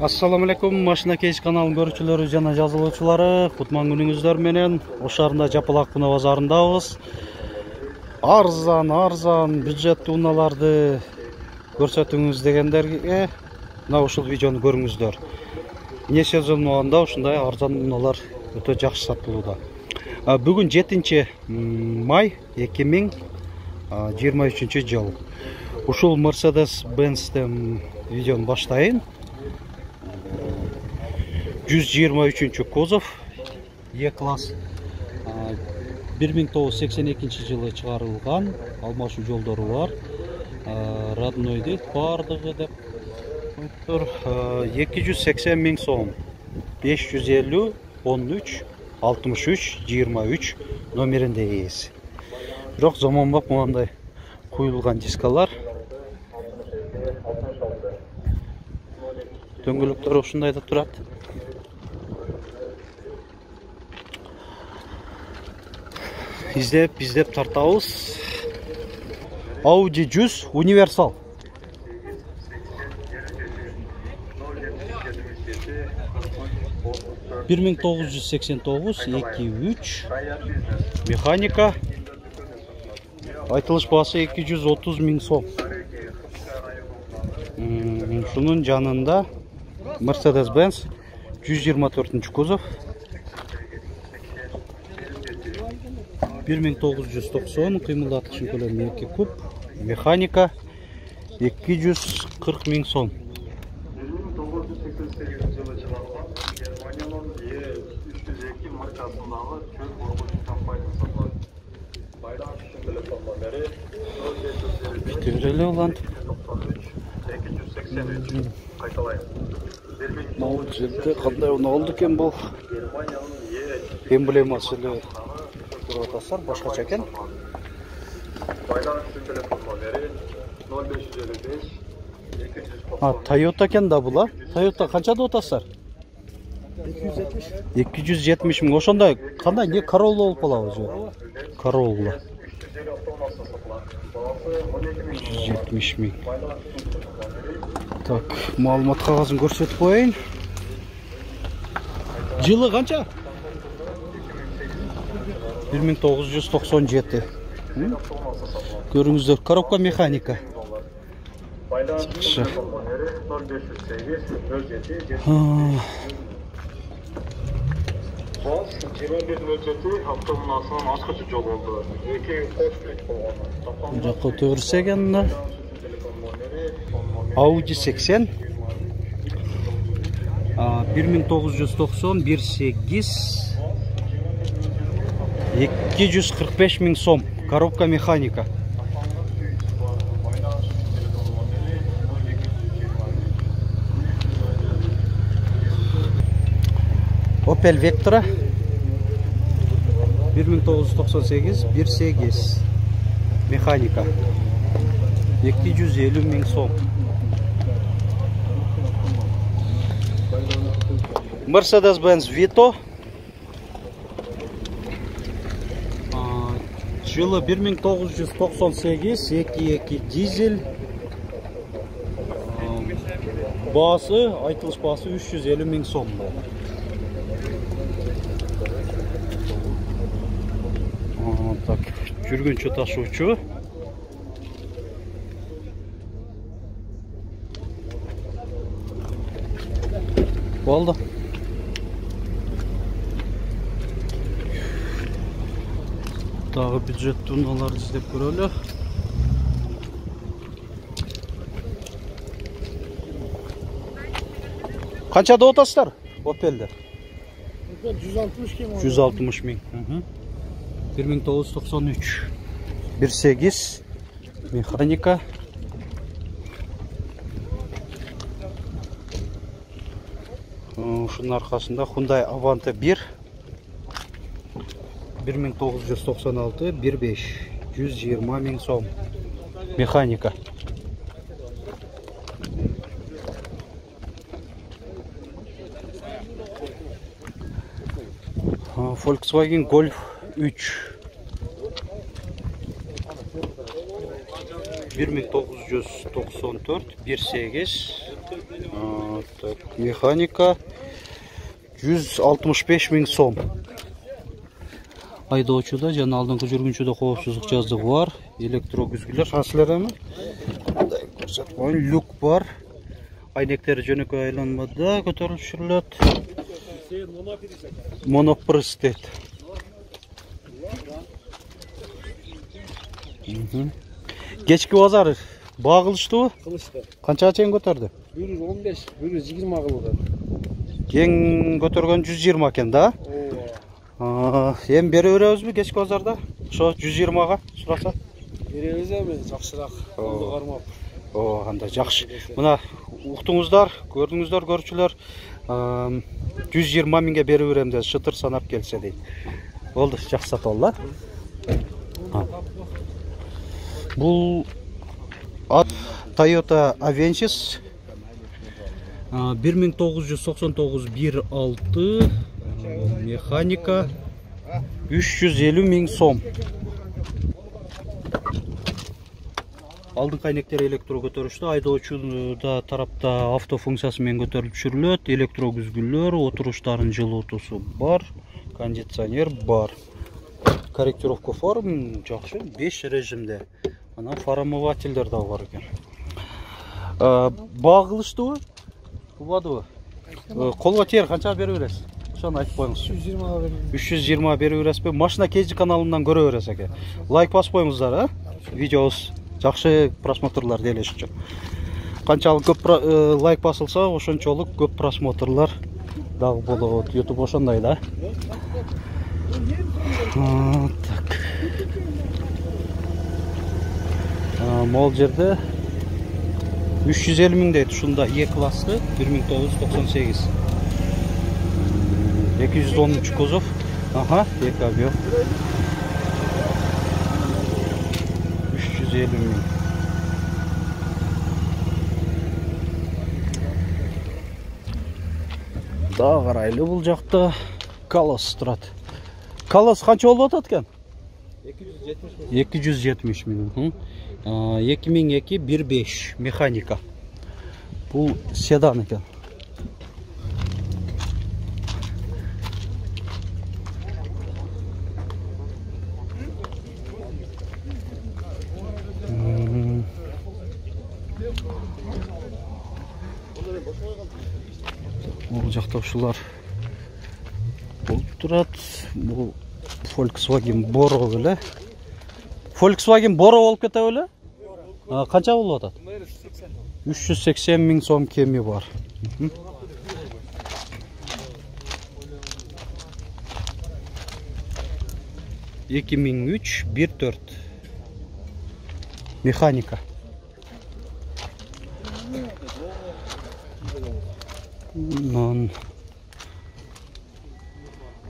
Assalamu alaikum, Машина Кейс каналының көрүүчүлөрү жана жазылуучулары. Кутман күнүңүздөр менен. Ош шаарында Жапалак Уна базарындабыз. Арзан бюджеттүү унааларды көрсөтүүңүз дегендерге мына ушул видеону көрүңүздөр. Не сезонуганда ушундай арзан унаалар өтө жакшы сатылууда. Бүгүн 7 май 2023 жыл. Ушул Mercedes-Benz'тен видеону баштайын. 123 кузов, E-класс, 1982 жылы чыгарылган, алмашуу жолдору бар, родной дейт, бардыгы деп тур, 280 миң сом, 550 13 63 23 номеринде ээси. Бирок заманбап мындай куюлган дискалар. Дөңгөлөктөр ушундай да турат. Издеп тартабыз. Audi 100 универсал. $1989 2.3 механика. Айтылыш баасы 230 миң сом. Шунун жанында Mercedes-Benz 124 кузов. 1990 кыймылдатышы көлөмү 2 куб, механика 240 миң сом. Битиреле улан. Мал жерде кандай уна болду экен бул? Эмблемасы эле туратасар башкача экен. Toyota экен да бул, Toyota канчада отасар? 270 миң. Ошондой кандай не Corolla болуп калабы же? Corolla. 170 миң. Так, маалымат кагазын көрсөтүп коеюн. Жылы канча? 1997. Көрүңүздөр, коробка механика. Жакшы. Жакка өтөрсө экен да. Audi 80 1990 1.8 245 миң сом, коробка механика. Opel Vectra 1998 1.8 mexanika 250 ming so'm. Mercedes-Benz Vito жылы 1998 2.2 дизель, баасы, айтылыш баасы 350 миң сом. Так, жүргүнчү ташуучу. Болду. Дагы бюджеттүү унааларды издеп көрөлү. Канчада отасыздар? Opel'de. 160 миң. 1993. 1.8 mexanika. Ушунун аркасында Hyundai Avante 1 1996 1.5 120 миң сом. Механика. Volkswagen Golf 3 1994 1.8 Так, механика 165 000 сом. Айдоочуда жана алдыңкы жүргүнчүдө коопсуздук жаздыгы бар. Электрогүзгүлөр шансыларымы? Мындай көрсөткөн люк бар. Айнектери жөнөкөй айланмада көтөрүлүп түшүрүлөт. Монопристет. Кечки базар багылыштыбы? Кылышты. Канчага чейин көтөрдү? 115, 120 кылды. Кең көтөргөн 120 экен да? Эми бере беребизби кечки базарда? Ошо 120га сураса? Беребиз эми жакшыраак. Колду кармап. Анда жакшы. Мына уктуңуздар, көрдүңүздөр көрүүчүлөр, 120 миңге бере берем деп шытыр санап келсе дейт. Болду, жакшы сатып ал да. Бул Toyota Avensis 1999 1.6 механика 350 000 сом. Алдыңкы айнектер электро көтөрүштү. Айдоочуда тарапта авто функциясы менен көтөрүлүп түшүрүлөт. Электрогүзгүлөр, отуруштардын жылуутусу бар, кондиционер бар. Корректировка форм жакшы, 5 режимде. Анан фарамывательдер да бар экен. Багылыштыбы? Убадыбы? Колго тер канча бере бересиз? Ошону айтып коюңуз. 320 берем. 320 бере бересизби? Машина KG каналынан көрө бересиз экен. Лайк басып коюңуздар, видеобуз жакшы просмотрлар делеш үчүн. Канчалык көп лайк басылса, ошончолук көп просмотрлар дагы болот. YouTube ошондой да. Так. Мол жерде 350 000 дейт. Ушунда E классы 1998. 213 кузов. Екабио. 350 000. Да карайлы бул жакта Калос турат. Калос канча болуп атат экен? 270 000. 2002 1.5 механика. Бул седан экен. Бул жакта ушулар болуп турат. Бул Volkswagen Boro беле. Volkswagen Boro болуп кете беле? Канча болуп атат? 380 000 сом кеми бар. 2003 1.4 механика.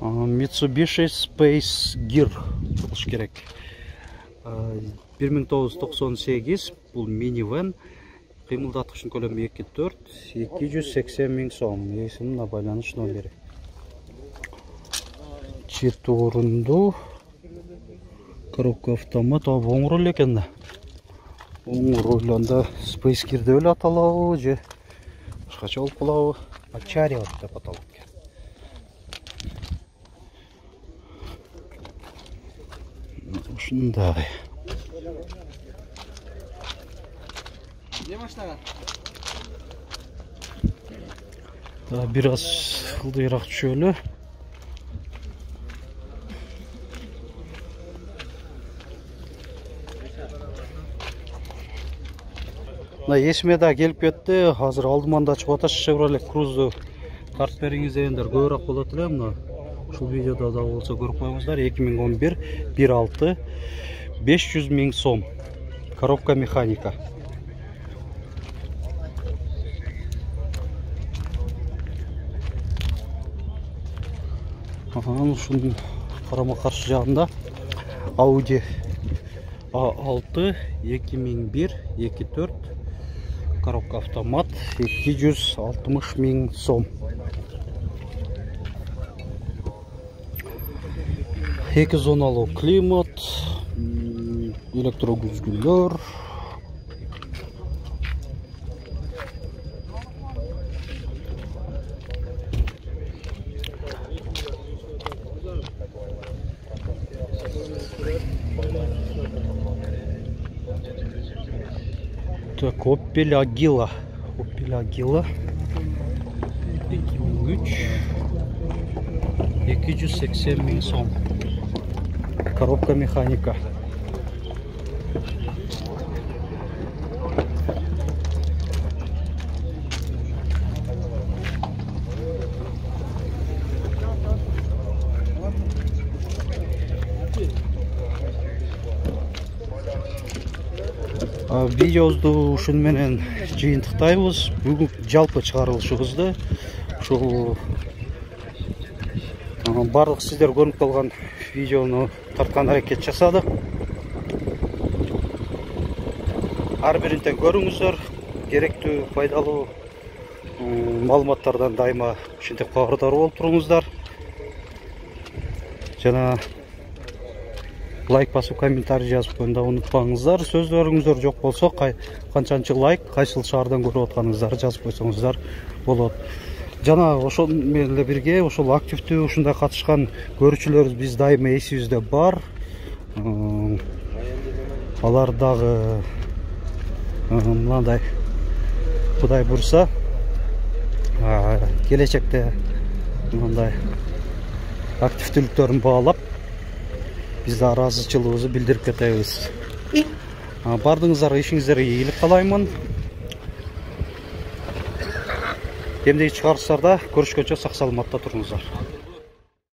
Mitsubishi Space Gear болуш керек. 1998 бул минивэн. Кыймылдаткычтын көлөмү 2.4, 280 000 сом. Есимин байланыш номери. Чети орунду. Коробка автомат, оң руль экен да. Оң руль Space Gear деп эле аталабы же башкача болуп калабы? Chariot деп аталат экен. Ушундай. Бир аз ылдыйраак түшөлү. Есиме да келип кетти. Азыр алдыман да чыгып атат Chevrolet Cruze тарт бериңиз дегендер көбүрөөк болот эле. Мына ушул видеодо да болсо көрүп коюңуздар. 2011 1.6 500 000 сом. Коробка механика. Ушунун карама каршы жагында Audi A6 2001 2.4 коробка автомат 260 000 сом. 2 зоналуу климат, электрогүзгүлөр. Так, Opel Agila. Opel Agila 2003 280 000 сом. Коробка механика. Видеозду ушун менен жыйынтыктайбыз. Бүгүн жалпы чыгарылышыбызды ушул барлык сиздер көрүнүп калган видеону тарткан аракет жасадык. Ар биринтен көрүңүздөр, керектүү, пайдалуу маалыматтардан дайыма ушинтип кабардар болуп туруңуздар. Жана лайк басып, комментарий жазып коюуда унутпаңыздар. Сөздөрүңүздөр жок болсо, канчанчы лайк, кайсыл шаардан көрүп атканыңыздарды жазып койсоңуздар болот. Жана ошол менен эле бирге ошол активдүү ушундай катышкан көрүүчүлөрүбүз биз дайыма эсибизде бар. Алар дагы мындай Кудай бурса келечекте мындай активдүүлүктөрүн баалап биз да ыраазычылыгыбызды билдирип кетебиз. Бардыгыңыздарга ишиңиздерге ийгилик каалаймын. Кемдеги чыгарылыштарда көрүшкөнчө сак саламатта туруңуздар.